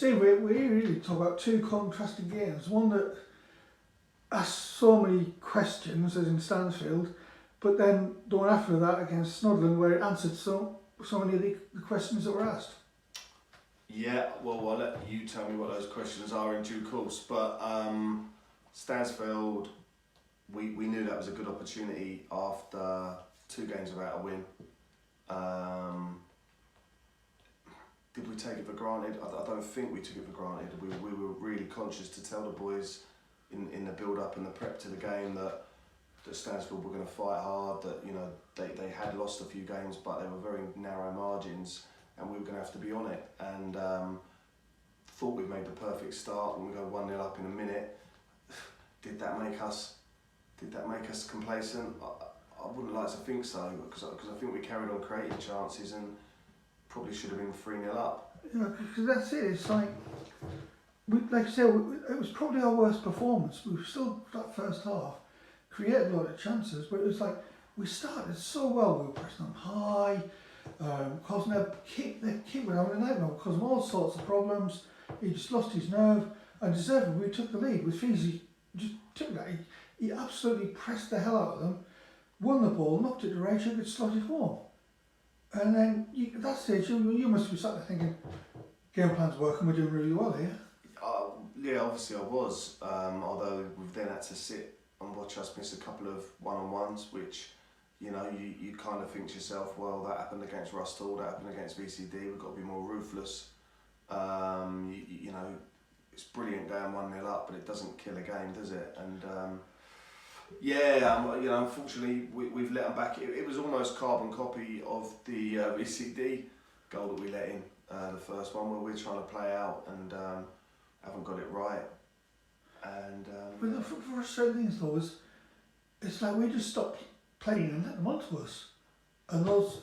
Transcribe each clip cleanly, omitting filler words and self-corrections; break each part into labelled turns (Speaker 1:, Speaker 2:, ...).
Speaker 1: see, we really talk about two contrasting games. One that asked so many questions, as in Stansfeld, but then the one after that against Snodland, where it answered so many of the questions that were asked.
Speaker 2: Yeah, well, I'll let you tell me what those questions are in due course. But Stansfeld, we knew that was a good opportunity after 2 games without a win. Did we take it for granted? I don't think we took it for granted. We were really conscious to tell the boys in the build-up and the prep to the game that Stansfeld were going to fight hard, that they had lost a few games, but they were very narrow margins, and we were going to have to be on it. And thought we'd made the perfect start when we go 1-0 up in a minute. Did that make us complacent? I wouldn't like to think so, because I think we carried on creating chances and probably should have been 3-0 up.
Speaker 1: Yeah, because that's it. It's like I said, it was probably our worst performance. We were still, that first half, created a lot of chances, but it was like we started so well. We were pressing them high, causing their kick were having a nightmare, causing all sorts of problems. He just lost his nerve, and deservedly we took the lead. With Ivesy, just took that. He absolutely pressed the hell out of them, won the ball, knocked it to range, and could slot it home. And then at that stage, you must be sat there thinking, game plan's working, we're doing really well here.
Speaker 2: Yeah, obviously I was, although we've then had to sit and watch us miss a couple of one-on-ones, which, you kind of think to yourself, well, that happened against Rustall, that happened against VCD, we've got to be more ruthless. It's brilliant going 1-0 up, but it doesn't kill a game, does it? And unfortunately, we've let them back. It was almost carbon copy of the VCD goal that we let in, the first one, where we're trying to play out and haven't got it right. And
Speaker 1: but the frustrating thing though is, it's like we just stopped playing and let them onto us, and those,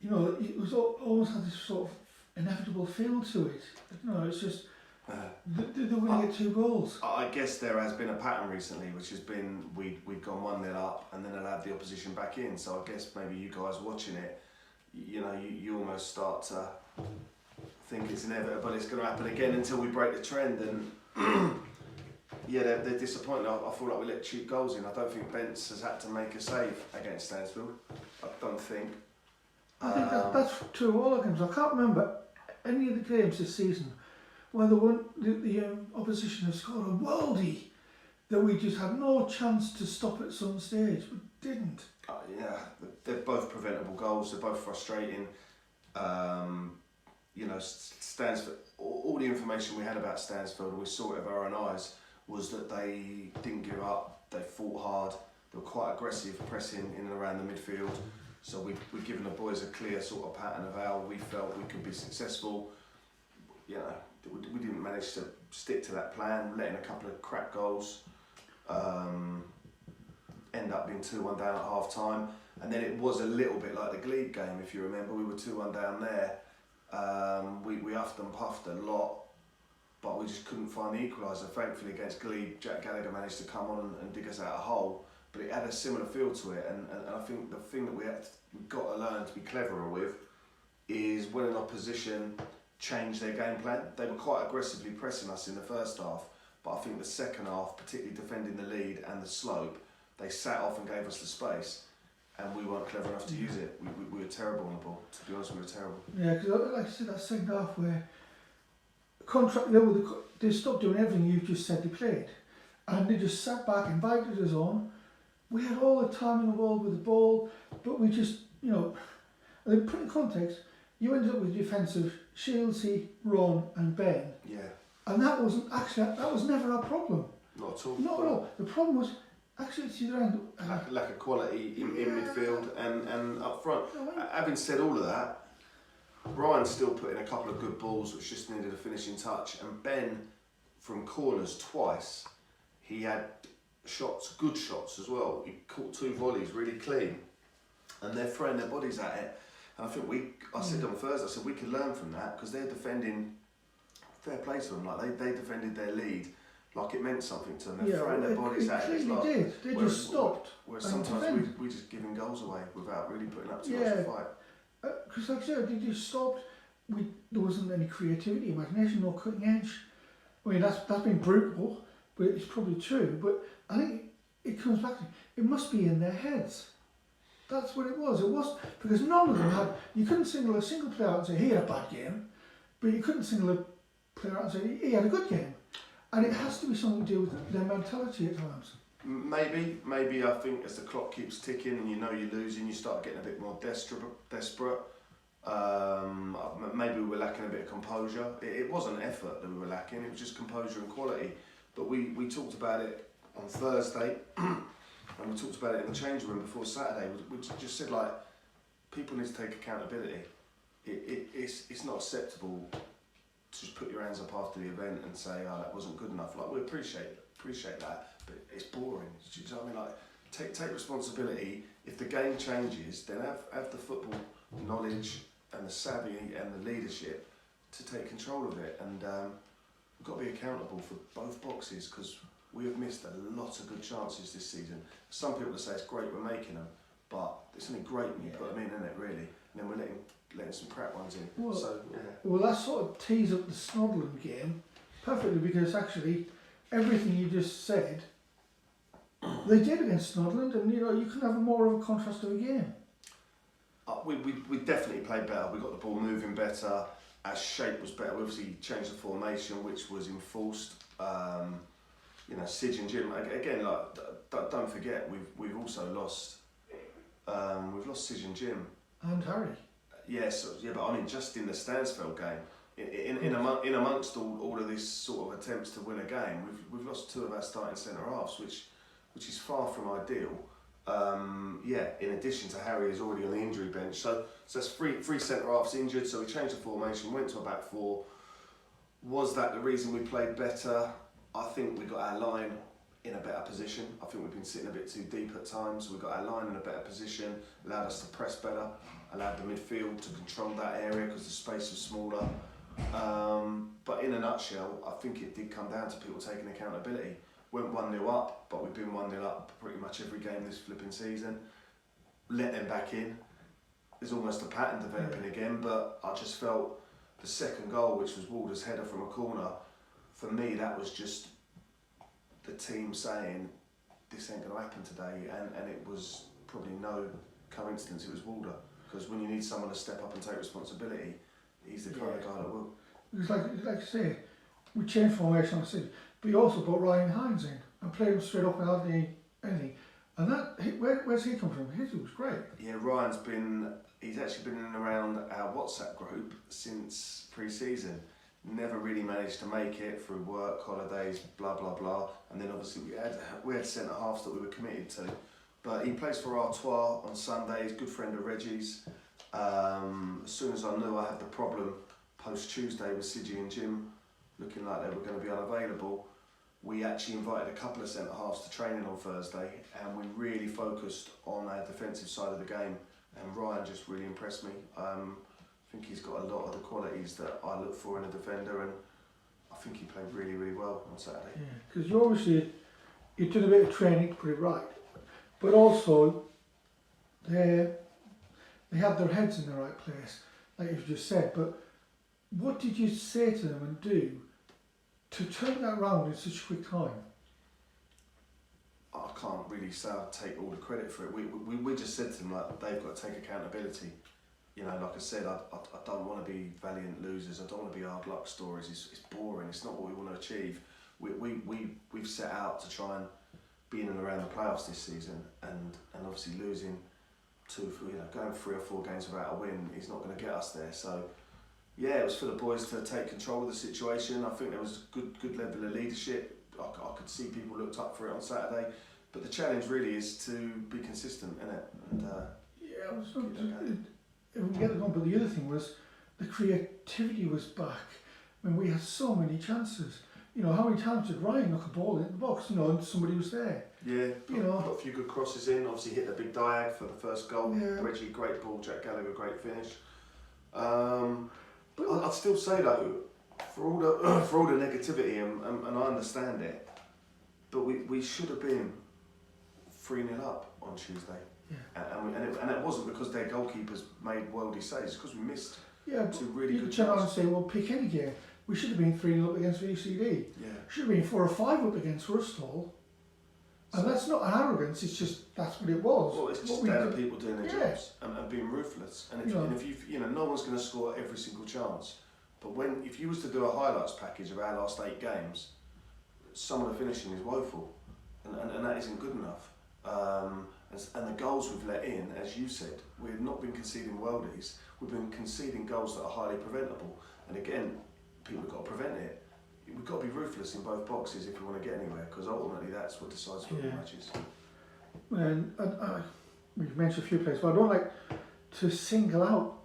Speaker 1: it was almost had this sort of inevitable feel to it. It's just. They're going to get 2 goals.
Speaker 2: I guess there has been a pattern recently, which has been we've gone 1-0 up and then allowed the opposition back in. So I guess maybe you guys watching it, you almost start to think it's inevitable, it's going to happen again until we break the trend. And they're disappointing. I feel like we let cheap goals in. I don't think Bence has had to make a save against Stansfeld. I don't think.
Speaker 1: I think that's true of all the games. I can't remember any of the games this season where the opposition has scored a worldie that we just had no chance to stop at some stage, but didn't.
Speaker 2: They're both preventable goals. They're both frustrating. Stansfeld. All the information we had about Stansfeld, and we saw it with our own eyes, was that they didn't give up. They fought hard. They were quite aggressive, pressing in and around the midfield. So we'd given the boys a clear sort of pattern of how we felt we could be successful. We didn't manage to stick to that plan, letting a couple of crap goals, end up being 2-1 down at half time. And then it was a little bit like the Glebe game, if you remember. We were 2-1 down there. We huffed and puffed a lot, but we just couldn't find the equaliser. Thankfully against Glebe, Jack Gallagher managed to come on and dig us out a hole, but it had a similar feel to it. And I think the thing that we've got to learn to be cleverer with is when an opposition change their game plan. They were quite aggressively pressing us in the first half, but I think the second half, particularly defending the lead and the slope, they sat off and gave us the space, and we weren't clever enough to use it. We were terrible on the ball, to be honest. We were terrible.
Speaker 1: Yeah, because like I said, that second half where they stopped doing everything you've just said they played, and they just sat back, invited us on. We had all the time in the world with the ball, but we just, and then put in context, you ended up with defensive Shieldsy, Ron and Ben.
Speaker 2: Yeah.
Speaker 1: And that was never our problem.
Speaker 2: Not at all.
Speaker 1: Not at all. The problem was actually it's either end.
Speaker 2: Lack of quality in midfield and up front. Having said all of that, Ryan still put in a couple of good balls which just needed a finishing touch, and Ben from corners twice, he had good shots as well. He caught 2 volleys really clean, and they're throwing their bodies at it. And I think I said on Thursday, I said we could learn from that, because they're defending, fair play to them, like they defended their lead like it meant something to them. They're throwing their bodies at it.
Speaker 1: They did. They just stopped.
Speaker 2: Whereas sometimes we just giving goals away without really putting up too much of a fight.
Speaker 1: Because like I said, they just stopped, there wasn't any creativity, imagination, no cutting edge. I mean, that's been brutal, but it's probably true. But I think it comes back to, it must be in their heads. That's what it was. It was because none of them had. You couldn't single a single player out and say he had a bad game, but you couldn't single a player out and say he had a good game. And it has to be something to do with their mentality at times.
Speaker 2: Maybe I think as the clock keeps ticking and you know you're losing, you start getting a bit more desperate. Maybe we were lacking a bit of composure. It wasn't effort that we were lacking, it was just composure and quality. But we talked about it on Thursday and we talked about it in the change room before Saturday. We just said, like, people need to take accountability. It's not acceptable to just put your hands up after the event and say, oh, that wasn't good enough. Like, we appreciate that, but it's boring. Do you know what I mean? Like, take responsibility. If the game changes, then have the football knowledge and the savvy and the leadership to take control of it. And we've got to be accountable for both boxes, because we have missed a lot of good chances this season. Some people say it's great we're making them, but it's only great when you put them in, isn't it, really? And then we're letting some crap ones in.
Speaker 1: Well,
Speaker 2: so, yeah.
Speaker 1: Well, that sort of tees up the Snodland game perfectly, because actually everything you just said, they did against Snodland, and you can have more of a contrast of a game.
Speaker 2: We definitely played better. We got the ball moving better. Our shape was better. We obviously changed the formation, which was enforced. Sige and Jim again. Like, don't forget, we've also lost. We've lost Sige and Jim
Speaker 1: and Harry.
Speaker 2: Yes, but I mean just in the Stansfeld game. In amongst all of this sort of attempts to win a game, we've lost two of our starting centre halves, which is far from ideal. In addition to Harry is already on the injury bench, so that's three centre halves injured. So we changed the formation, went to a back four. Was that the reason we played better? I think we got our line in a better position. I think we've been sitting a bit too deep at times. We got our line in a better position, allowed us to press better, allowed the midfield to control that area because the space was smaller. But in a nutshell, I think it did come down to people taking accountability. Went 1-0 up, but we've been 1-0 up pretty much every game this flipping season. Let them back in. There's almost a pattern developing again, but I just felt the second goal, which was Walder's header from a corner, for me that was just the team saying this ain't going to happen today, and it was probably no coincidence it was Walder, because when you need someone to step up and take responsibility, he's the kind of guy that will.
Speaker 1: It's like you say, we changed formation, I said, but you also brought Ryan Hines in and played him straight up without anything. And where's he come from? He was great.
Speaker 2: Yeah, he's actually been in and around our WhatsApp group since pre-season. Never really managed to make it through work, holidays, blah blah blah. And then obviously we had centre halves that we were committed to. But he plays for Artois on Sundays, good friend of Reggie's. As soon as I knew I had the problem post Tuesday with Sige and Jim looking like they were going to be unavailable, we actually invited a couple of centre halves to training on Thursday, and we really focused on our defensive side of the game. And Ryan just really impressed me. I think he's got a lot of the qualities that I look for in a defender, and I think he played really, really well on Saturday.
Speaker 1: Yeah, because you did a bit of training to put it right, but also they have their heads in the right place, like you've just said. But what did you say to them and do to turn that round in such a quick time?
Speaker 2: I can't really say I take all the credit for it. We just said to them, like, they've got to take accountability. Like I said, I don't want to be valiant losers. I don't want to be hard luck stories. It's boring. It's not what we want to achieve. We've set out to try and be in and around the playoffs this season, and obviously losing going 3 or 4 games without a win is not going to get us there. So yeah, it was for the boys to take control of the situation. I think there was a good level of leadership. I could see people looked up for it on Saturday, but the challenge really is to be consistent, isn't it? And
Speaker 1: we can get it on, but the other thing was the creativity was back. I mean, we had so many chances. How many times did Ryan knock a ball in the box? And somebody was there.
Speaker 2: Yeah, got a few good crosses in. Obviously hit the big diag for the first goal.
Speaker 1: Yeah.
Speaker 2: Reggie, great ball. Jack Gallagher, great finish. But I'd still say though, for all the negativity, and I understand it, but we should have been 3-0 up on Tuesday.
Speaker 1: Yeah.
Speaker 2: And it wasn't because their goalkeepers made worldy saves, it's because we missed
Speaker 1: Yeah,
Speaker 2: two really
Speaker 1: you
Speaker 2: good
Speaker 1: turn around and
Speaker 2: chances.
Speaker 1: say, well, pick any game. We should have been 3-0 up against VCD.
Speaker 2: Yeah.
Speaker 1: Should have been 4 or 5 up against Rustall. And
Speaker 2: So-
Speaker 1: that's not an arrogance, it's just, that's what it was.
Speaker 2: Well, it's
Speaker 1: What
Speaker 2: just
Speaker 1: we
Speaker 2: down to
Speaker 1: did-
Speaker 2: people doing their
Speaker 1: Yeah.
Speaker 2: jobs and being ruthless. And if,
Speaker 1: Yeah.
Speaker 2: and if you know, no one's going to score every single chance. But if you was to do a highlights package of our last 8 games, some of the finishing is woeful, and that isn't good enough. And the goals we've let in, as you said, we've not been conceding worldies. We've been conceding goals that are highly preventable. And again, people have got to prevent it. We've got to be ruthless in both boxes if we want to get anywhere, because ultimately that's what decides football
Speaker 1: Yeah.
Speaker 2: matches.
Speaker 1: And we've mentioned a few players, but I don't like to single out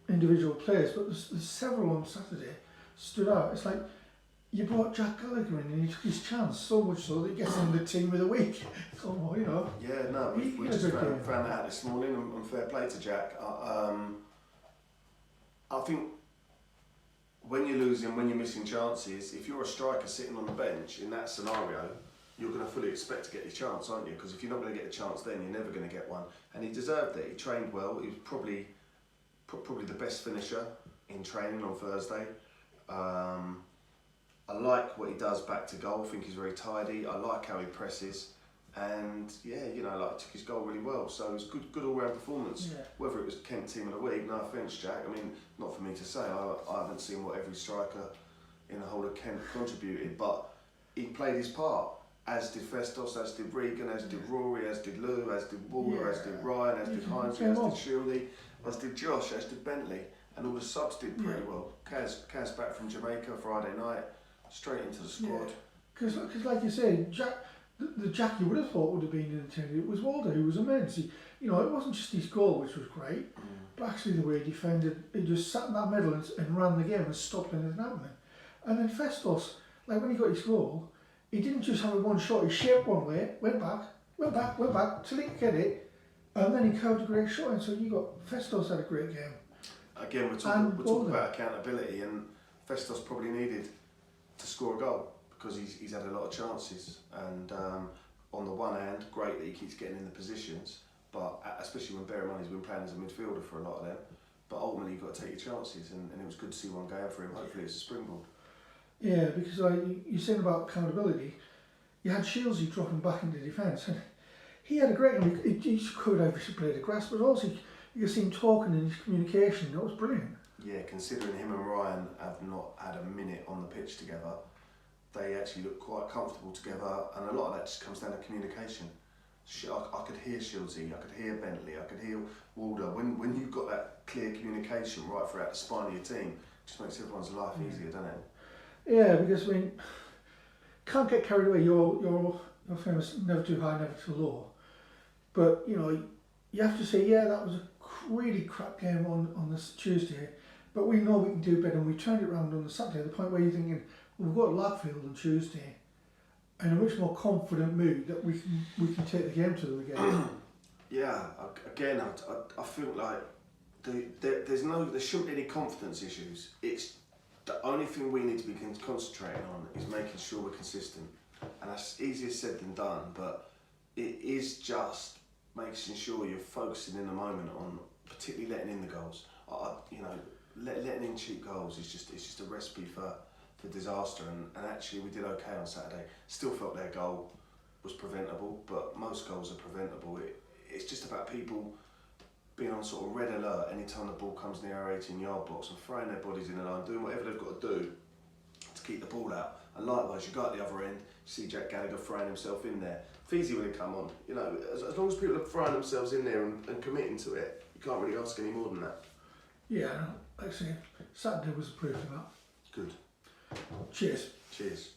Speaker 1: individual players, but there's several on Saturday stood out. It's like you brought Jack Gallagher in and he took his chance, so much so that he gets in the team of the week. So, you know.
Speaker 2: Yeah, no,
Speaker 1: He
Speaker 2: we
Speaker 1: had a
Speaker 2: just
Speaker 1: good
Speaker 2: found
Speaker 1: game.
Speaker 2: that out this morning, and fair play to Jack. I think when you're losing, when you're missing chances, if you're a striker sitting on the bench in that scenario, you're going to fully expect to get your chance, aren't you? Because if you're not going to get a chance then, you're never going to get one. And he deserved it. He trained well. He was probably the best finisher in training on Thursday. I like what he does back to goal. I think he's very tidy. I like how he presses. And yeah, you know, like took his goal really well. So it was good all-round performance.
Speaker 1: Yeah.
Speaker 2: Whether it was Kent team of the week, no offence, Jack. I mean, not for me to say. I haven't seen what every striker in the whole of Kent contributed, but he played his part. As did Festos, as did Regan, as did Rory, as did Lou, as did Waller, as did Ryan, as did Heinz, as did Shieldy, as did Josh, as did Bentley, and all the subs did pretty well. Kaz back from Jamaica Friday night, straight into the squad.
Speaker 1: Because like you say, Jack, the Jack you would have thought would have been in the team, it was Walder who was immense. You know, it wasn't just his goal, which was great, but actually the way he defended, he just sat in that middle and ran the game and stopped anything happening. And then Festos, like when he got his goal, he didn't just have a one shot, he shaped one way, went back, till he could get it, and then he curved a great shot, and so you got, Festos had a great game.
Speaker 2: Again, we're talking about accountability, and Festos probably needed to score a goal because he's had a lot of chances. And on the one hand, great that he keeps getting in the positions, but especially when bear in mind he's been playing as a midfielder for a lot of them. But ultimately, you've got to take your chances, and it was good to see one go for him. Hopefully, it's a springboard.
Speaker 1: Yeah, because like you're saying about accountability, you had Shieldsy dropping back into defence, and he had a great game. He could obviously play the grass, but also you could see him talking and his communication. That was brilliant.
Speaker 2: Yeah, considering him and Ryan have not had a minute on the pitch together, they actually look quite comfortable together, and a lot of that just comes down to communication. I could hear Shieldsy, I could hear Bentley, I could hear Walder. When you've got that clear communication right throughout the spine of your team, it just makes everyone's life easier, doesn't it?
Speaker 1: Yeah, because I mean, can't get carried away. You're famous, never too high, never too low. But you know, you have to say, yeah, that was a really crap game on this Tuesday, but we know we can do better, and we turned it around on the Saturday. The point where you're thinking, well, we've got Larkfield on Tuesday, in a much more confident mood that we can take the game to them again.
Speaker 2: Yeah, again, I feel like there shouldn't be any confidence issues. It's the only thing we need to be concentrating on is making sure we're consistent, and that's easier said than done. But it is just making sure you're focusing in the moment on, particularly letting in the goals. Letting in cheap goals is just a recipe for disaster. And actually, we did okay on Saturday. Still felt their goal was preventable, but most goals are preventable. It's just about people being on sort of red alert anytime the ball comes near our 18-yard box and throwing their bodies in the line, doing whatever they've got to do to keep the ball out. And likewise, you go at the other end, you see Jack Gallagher throwing himself in there. Feezy would have come on. You know, as long as people are throwing themselves in there and committing to it, you can't really ask any more than that.
Speaker 1: Yeah, like I say, Saturday was a proof of that.
Speaker 2: Good.
Speaker 1: Cheers.
Speaker 2: Cheers.